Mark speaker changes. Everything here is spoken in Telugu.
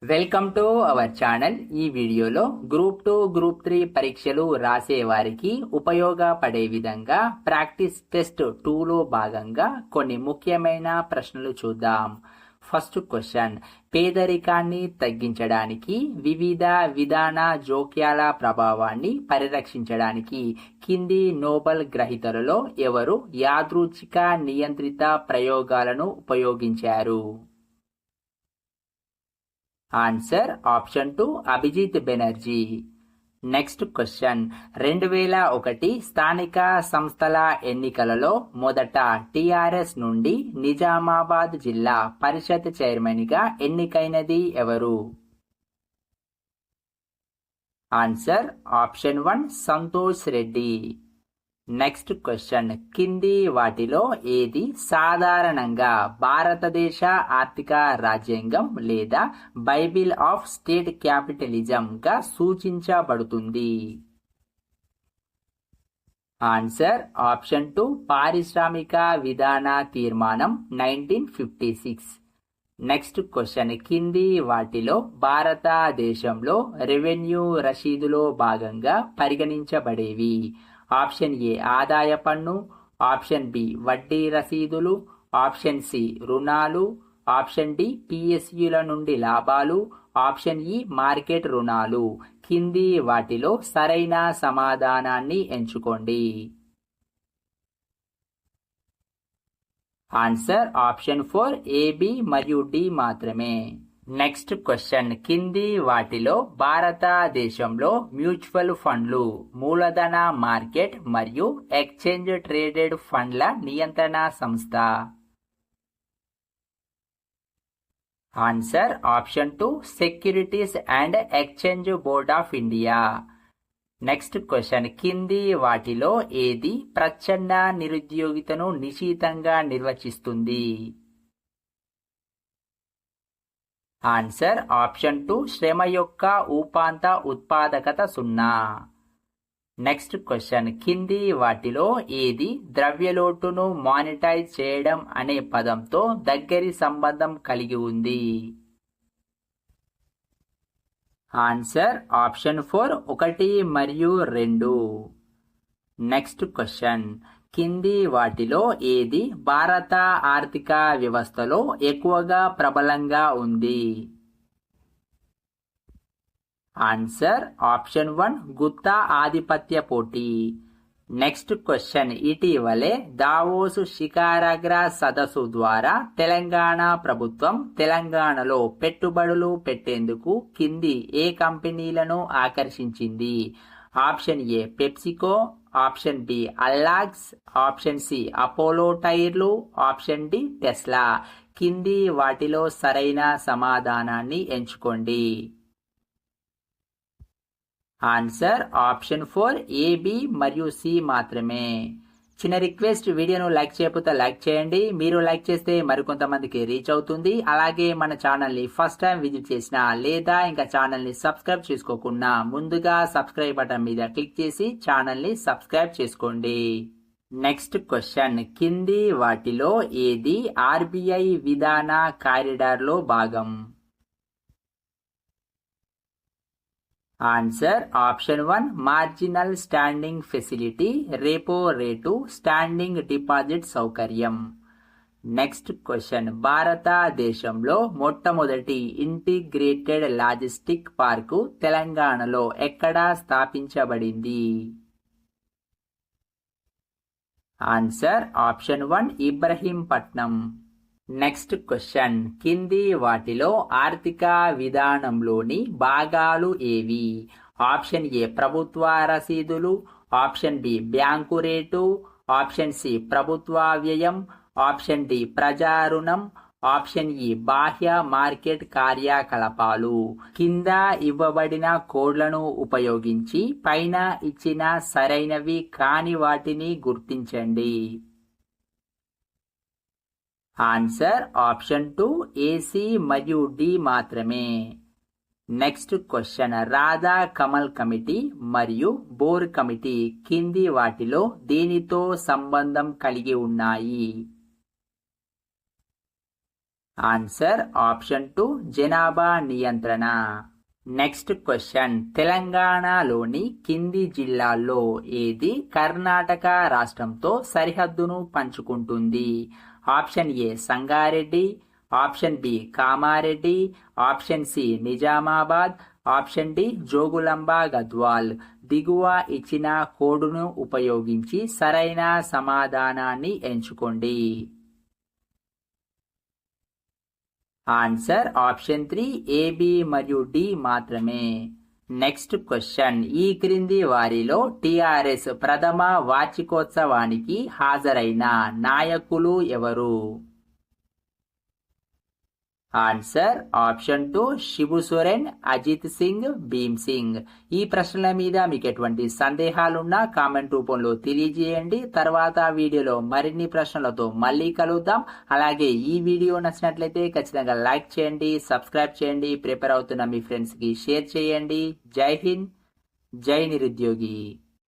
Speaker 1: Welcome to our channel. ఈ వీడియోలో గ్రూప్ 2 గ్రూప్ 3 పరీక్షలు రాసే వారికి ఉపయోగపడే విధంగా ప్రాక్టీస్ టెస్ట్ 2లో భాగంగా కొన్ని ముఖ్యమైన ప్రశ్నలు చూద్దాం. ఫస్ట్ క్వశ్చన్, పేదరికాన్ని తగ్గించడానికి వివిధ విధాన జోక్యాల ప్రభావాన్ని పరిరక్షించడానికి కింది నోబెల్ గ్రహీతలలో ఎవరు యాదృచ్ఛిక నియంత్రిత ప్రయోగాలను ఉపయోగించారు? Answer option 2 Abhijit Banerjee. Next question, 2001 స్థానిక సంస్థల ఎన్నికలలో మొదట టిఆర్ఎస్ నుండి నిజామాబాద్ జిల్లా పరిషత్ చైర్మన్ గా ఎన్నికైనది ఎవరు? Answer option 1 Santosh Reddy. Next question, కింది వాటిలో ఏది సాధారణంగా భారతదేశ ఆర్థిక రాజ్యాంగం లేదా బైబిల్ ఆఫ్ స్టేట్ క్యాపిటలిజం గా సూచించబడుతుంది? ఆన్సర్ ఆప్షన్ 2 పారిశ్రామిక విధాన తీర్మానం 1956. నెక్స్ట్ క్వశ్చన్, కింది వాటిలో భారతదేశంలో రెవెన్యూ రసీదులో భాగంగా పరిగణించబడేవి? ఆప్షన్ ఏ ఆదాయ పన్ను, ఆప్షన్ బి వడ్డీ రసీదులు, ఆప్షన్ సి రుణాలు, ఆప్షన్ డి పిఎస్యుల నుండి లాభాలు, ఆప్షన్ ఈ మార్కెట్ రుణాలు. కింది వాటిలో సరైన సమాధానాన్ని ఎంచుకోండి. ఆన్సర్ ఆప్షన్ 4 ఏ, బి మరియు డి మాత్రమే. నెక్స్ట్ క్వశ్చన్, కింది వాటిలో భారతదేశంలో మ్యూచువల్ ఫండ్లు, మూలధన మార్కెట్ మరియు ఎక్స్చేంజ్ ట్రేడెడ్ ఫండ్ల నియంత్రణ సంస్థ? Answer option 2 securities and exchange board of India. Next question, కింది వాటిలో ఏది ప్రచ్ఛన్న నిరుద్యోగితను నిశితంగా నిర్వచిస్తుంది? ఆన్సర్ ఆప్షన్ 2 శ్రమ యొక్క ఉపాంత ఉత్పాదకత 0. నెక్స్ట్ క్వశ్చన్, కింది వాటిలో ఏది ద్రవ్యలోటును మానిటైజ్ చేయడం అనే పదంతో దగ్గరి సంబంధం కలిగి ఉంది? ఆన్సర్ ఆప్షన్ 4 1 మరియు 2. నెక్స్ట్ క్వశ్చన్, కింది వాటిలో ఏది భారత ఆర్థిక వ్యవస్థలో ఎక్కువగా ప్రబలంగా ఉంది? ఆన్సర్ ఆప్షన్ 1 గుత్తా ఆధిపత్య పోటీ. నెక్స్ట్ క్వశ్చన్, ఇటీవలే దావోస్ శిఖరాగ్ర సదస్సు ద్వారా తెలంగాణ ప్రభుత్వం తెలంగాణలో పెట్టుబడులు పెట్టేందుకు కింది ఏ కంపెనీలను ఆకర్షించింది? Option A PepsiCo, option B అల్లాక్స్, ఆప్షన్ సి అపోలో టైర్లు, ఆప్షన్ డి టెస్లా. కింది వాటిలో సరైన సమాధానాన్ని ఎంచుకోండి. ఆన్సర్ ఆప్షన్ 4 ఏ, బి మరియు సి మాత్రమే. చిన్న రిక్వెస్ట్, వీడియోను లైక్ చేయకపోతే లైక్ చేయండి. మీరు లైక్ చేస్తే మరికొంతమందికి రీచ్ అవుతుంది. అలాగే మన ఛానల్ని ఫస్ట్ టైం విజిట్ చేసినా లేదా ఇంకా ఛానల్ని సబ్స్క్రైబ్ చేసుకోకుండా ముందుగా సబ్స్క్రైబ్ బటన్ మీద క్లిక్ చేసి ఛానల్ని సబ్స్క్రైబ్ చేసుకోండి. నెక్స్ట్ క్వశ్చన్, కింది వాటిలో ఏది ఆర్బీఐ విధాన కారిడార్లో భాగం? Answer option 1 marginal standing facility, repo rate, standing deposit సౌకర్యం. నెక్స్ట్ క్వశ్చన్, భారతదేశంలో మొట్టమొదటి ఇంటిగ్రేటెడ్ లాజిస్టిక్ పార్కు తెలంగాణలో ఎక్కడ స్థాపించబడింది? Answer option 1 Ibrahimpatnam. Next question, కింది వాటిలో ఆర్థిక విధానంలోని భాగాలు ఏవి? ఆప్షన్ ఏ ప్రభుత్వ రసీదులు, option B bank rate, option C ప్రభుత్వ వ్యయం, ఆప్షన్ డి ప్రజా రుణం, ఆప్షన్ ఈ బాహ్య మార్కెట్ కార్యకలాపాలు. కింద ఇవ్వబడిన కోడ్లను ఉపయోగించి పైన ఇచ్చిన సరైనవి కాని వాటిని గుర్తించండి. ఆన్సర్ ఆప్షన్ 2 ఏసీ మరియు డి మాత్రమే. Next question, Radha Kamal committee మరియు బోర్ కమిటీ కింది వాటిలో దేనితో సంబంధం కలిగి ఉన్నాయి? ఆన్సర్ ఆప్షన్ 2 జనాభా నియంత్రణ. నెక్స్ట్ క్వశ్చన్, తెలంగాణలోని కింది జిల్లాల్లో ఏది కర్ణాటక రాష్ట్రంతో సరిహద్దును పంచుకుంటుంది? Option A Sangareddy, option B Kamareddy, option C Nizamabad, option D Jogulamba Gadwal. దిగువ ఇచ్చిన కోడ్ను ఉపయోగించి సరైన సమాధానాన్ని ఎంచుకోండి. ఆన్సర్ ఆప్షన్ 3 ఏబి మరియు డి మాత్రమే. నెక్స్ట్ క్వశ్చన్, ఈ క్రింది వారిలో టిఆర్ఎస్ ప్రథమ వార్షికోత్సవానికి హాజరైన నాయకులు ఎవరు? Answer option 2 Shibu Soren, Ajit Singh, Bhim Singh. ఈ ప్రశ్నల మీద మీకు ఎటువంటి సందేహాలున్నా కామెంట్ రూపంలో తెలియజేయండి. తర్వాత వీడియోలో మరిన్ని ప్రశ్నలతో మళ్ళీ కలుద్దాం. అలాగే ఈ వీడియో నచ్చినట్లయితే ఖచ్చితంగా లైక్ చేయండి, సబ్స్క్రైబ్ చేయండి, ప్రిపేర్ అవుతున్న మీ ఫ్రెండ్స్కి షేర్ చేయండి. జై హింద్, జై నిరుద్యోగి.